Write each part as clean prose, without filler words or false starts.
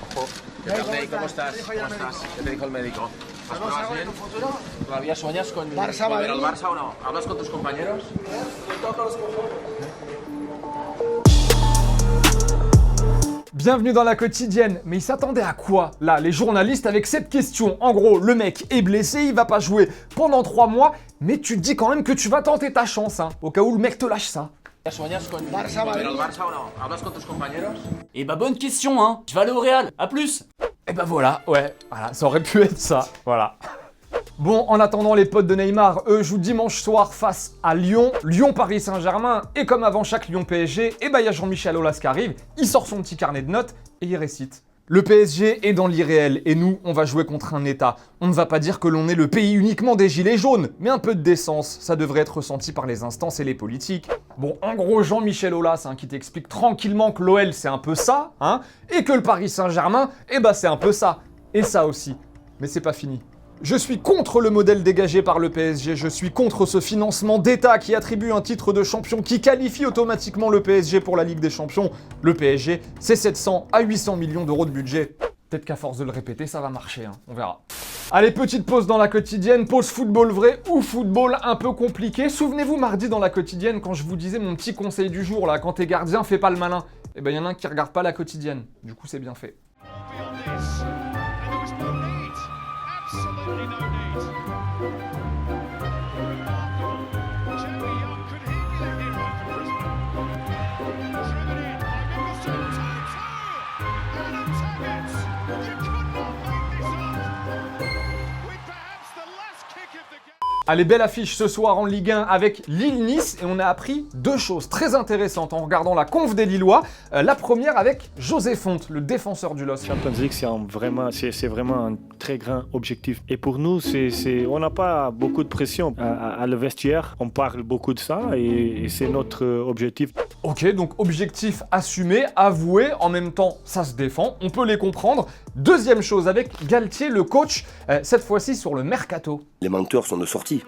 Ojo. ¿Qué tal, médico? ¿Cómo estás? ¿Cómo estás? ¿Qué te dijo el médico? ¿Las pruebas bien? ¿Todavía sueñas con volver al Barça o no? ¿Hablas con tus compañeros? Bienvenue dans la quotidienne, mais ils s'attendaient à quoi, là, les journalistes, avec cette question? En gros, le mec est blessé, il va pas jouer pendant 3 mois, mais tu te dis quand même que tu vas tenter ta chance, hein, au cas où le mec te lâche ça. ¿Sueñas con volver al Barça o no? ¿Hablas con tus compañeros? Eh bah bonne question hein, je vais aller au Real, à plus. Et ben voilà, ouais, voilà, ça aurait pu être ça, voilà. Bon, en attendant, les potes de Neymar, eux, jouent dimanche soir face à Lyon, Lyon-Paris Saint-Germain, et comme avant chaque Lyon-PSG, et bah il y a Jean-Michel Aulas qui arrive, il sort son petit carnet de notes, et il récite. Le PSG est dans l'irréel, et nous, on va jouer contre un État. On ne va pas dire que l'on est le pays uniquement des gilets jaunes, mais un peu de décence, ça devrait être ressenti par les instances et les politiques. Bon, en gros, Jean-Michel Aulas, hein, qui t'explique tranquillement que l'OL c'est un peu ça, hein, et que le Paris Saint-Germain, eh bah c'est un peu ça, et ça aussi. Mais c'est pas fini. Je suis contre le modèle dégagé par le PSG, je suis contre ce financement d'État qui attribue un titre de champion qui qualifie automatiquement le PSG pour la Ligue des Champions. Le PSG, c'est 700 à 800 millions d'euros de budget. Peut-être qu'à force de le répéter, ça va marcher, hein, on verra. Allez, petite pause dans la quotidienne, pause football vrai ou football un peu compliqué. Souvenez-vous mardi dans la quotidienne quand je vous disais mon petit conseil du jour là, quand t'es gardien, fais pas le malin. Eh ben y en a un qui regarde pas la quotidienne, du coup c'est bien fait. Allez, belle affiche ce soir en Ligue 1 avec Lille-Nice et on a appris 2 choses très intéressantes en regardant la conf des Lillois. La première avec José Fonte, le défenseur du LOSC. Champions League, c'est vraiment un très grand objectif. Et pour nous, on n'a pas beaucoup de pression à le vestiaire. On parle beaucoup de ça et c'est notre objectif. Ok, donc objectif assumé, avoué, en même temps ça se défend, on peut les comprendre. Deuxième chose avec Galtier, le coach, cette fois-ci sur le mercato. Les menteurs sont de sortie.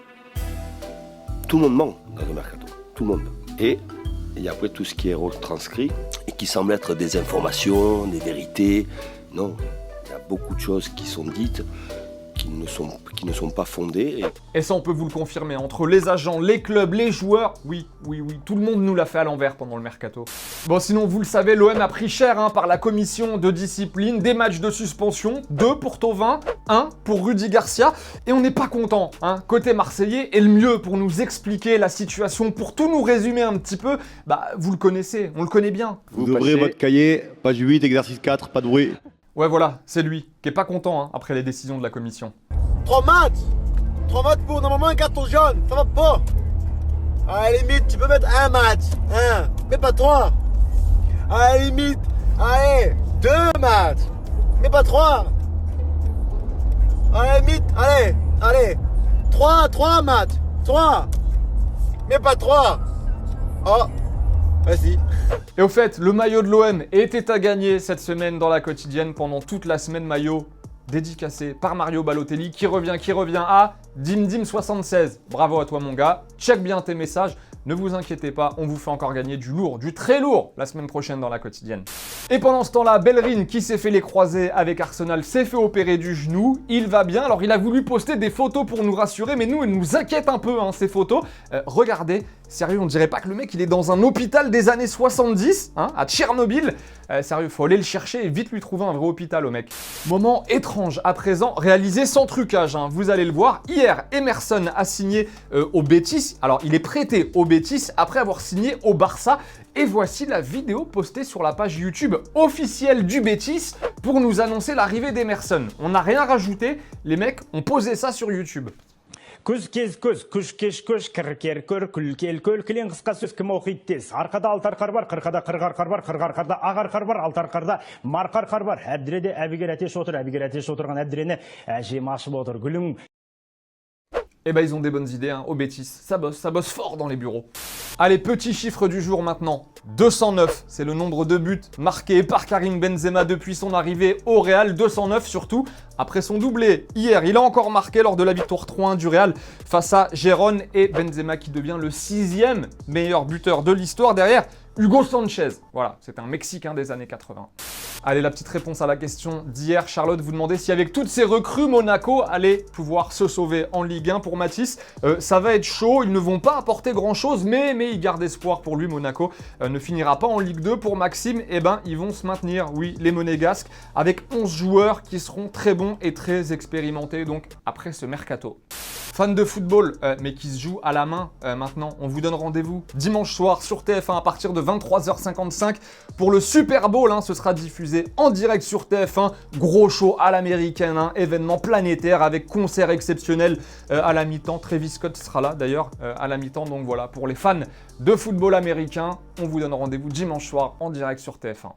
Tout le monde ment dans le mercato, tout le monde. Et il y a après tout ce qui est retranscrit et qui semble être des informations, des vérités. Non, il y a beaucoup de choses qui sont dites, qui ne sont pas fondées. Et ça, on peut vous le confirmer, entre les agents, les clubs, les joueurs, oui, tout le monde nous l'a fait à l'envers pendant le mercato. Bon, sinon, vous le savez, l'OM a pris cher hein, par la commission de discipline, des matchs de suspension, 2 pour Thauvin, 1 pour Rudy Garcia, et on n'est pas content, hein, côté marseillais, et le mieux pour nous expliquer la situation, pour tout nous résumer un petit peu, bah, vous le connaissez, on le connaît bien. Vous ouvrez votre cahier, page 8, exercice 4, pas de bruit. Ouais, voilà, c'est lui, qui est pas content hein, après les décisions de la commission. 3 matchs pour normalement un carton jaune, ça va pas. À la limite, tu peux mettre un match, mais pas 3. À la limite, allez, 2 matchs, mais pas 3. À la limite, allez, 3 matchs, 3, mais pas 3. Oh, vas-y. Et au fait, le maillot de l'OM était à gagner cette semaine dans la quotidienne pendant toute la semaine, maillot dédicacé par Mario Balotelli qui revient à DimDim76. Bravo à toi mon gars, check bien tes messages, ne vous inquiétez pas, on vous fait encore gagner du lourd, du très lourd la semaine prochaine dans la quotidienne. Et pendant ce temps-là, Bellerin qui s'est fait les croisés avec Arsenal s'est fait opérer du genou, il va bien, alors il a voulu poster des photos pour nous rassurer, mais nous, il nous inquiète un peu hein, ces photos. Regardez, sérieux, on dirait pas que le mec il est dans un hôpital des années 70, hein, à Tchernobyl. Sérieux, faut aller le chercher et vite lui trouver un vrai hôpital au mec. Moment étrange à présent, réalisé sans trucage, hein, vous allez le voir. Hier, Emerson a signé au Betis, alors il est prêté au Betis après avoir signé au Barça. Et voici la vidéo postée sur la page YouTube officielle du Betis pour nous annoncer l'arrivée d'Emerson. On n'a rien rajouté, les mecs ont posé ça sur YouTube. Көз кез көз, күш кеш көш, кір көр, күл кілең қысқа сөз кім оқиды тез. Арқада алты арқар бар, қырқада қырық арқар бар, қырық арқарда ақ арқар бар, алты арқарда марқа арқар бар. Әбдіреде әбігер әтеш отырған әбдірені әжем ашып отыр, гүлің. Eh ben ils ont des bonnes idées, hein, au Betis. Ça bosse fort dans les bureaux. Allez, petit chiffre du jour maintenant. 209, c'est le nombre de buts marqués par Karim Benzema depuis son arrivée au Real. 209 surtout après son doublé. Hier, il a encore marqué lors de la victoire 3-1 du Real face à Gérone et Benzema qui devient le 6e meilleur buteur de l'histoire derrière Hugo Sanchez. Voilà, c'est un Mexicain des années 80. Allez, la petite réponse à la question d'hier. Charlotte vous demandait si avec toutes ces recrues, Monaco allait pouvoir se sauver en Ligue 1 pour Mathis. Ça va être chaud, ils ne vont pas apporter grand-chose, mais il garde espoir pour lui. Monaco ne finira pas en Ligue 2. Pour Maxime, eh ben, ils vont se maintenir, oui, les Monégasques, avec 11 joueurs qui seront très bons et très expérimentés, donc après ce mercato. Fans de football, mais qui se jouent à la main maintenant, on vous donne rendez-vous dimanche soir sur TF1 à partir de 23h55 pour le Super Bowl. Ce sera diffusé en direct sur TF1. Gros show à l'américaine, événement planétaire avec concert exceptionnel à la mi-temps. Travis Scott sera là d'ailleurs à la mi-temps. Donc voilà, pour les fans de football américain, on vous donne rendez-vous dimanche soir en direct sur TF1.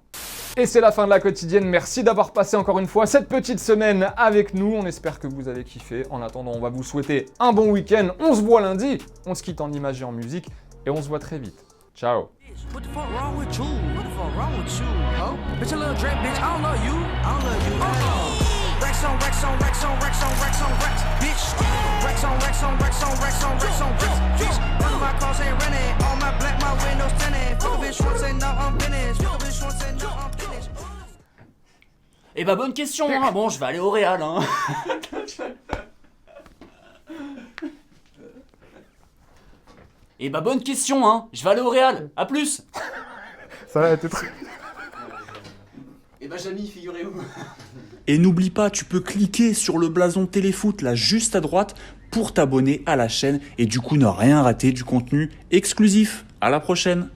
Et c'est la fin de la quotidienne. Merci d'avoir passé encore une fois cette petite semaine avec nous. On espère que vous avez kiffé. En attendant, on va vous souhaiter un bon week-end. On se voit lundi. On se quitte en images et en musique. Et on se voit très vite. Ciao. What the fuck wrong with you? What the fuck wrong with you? Oh, bitch, a little Drake, bitch. I don't love you. I don't love you. Rex on, Rex on, Rex on, Rex on, Rex on, Rex, bitch. Rex on, Rex on, Rex on, Rex on, Rex on, Rex, bitch. None of my cars ain't rented. All my black, my windows tinted. Fuck a bitch, once say no, I'm finished. Fuck a bitch, once say no, I'm finished. Eh bah bonne question, hein. Bon, je vais aller au Real, hein. Eh bah bonne question, hein. Je vais aller au Real. À plus. Ça va être très... Eh bah Jamy, figurez-vous. Et n'oublie pas, tu peux cliquer sur le blason Téléfoot là juste à droite pour t'abonner à la chaîne et du coup ne rien rater du contenu exclusif. À la prochaine.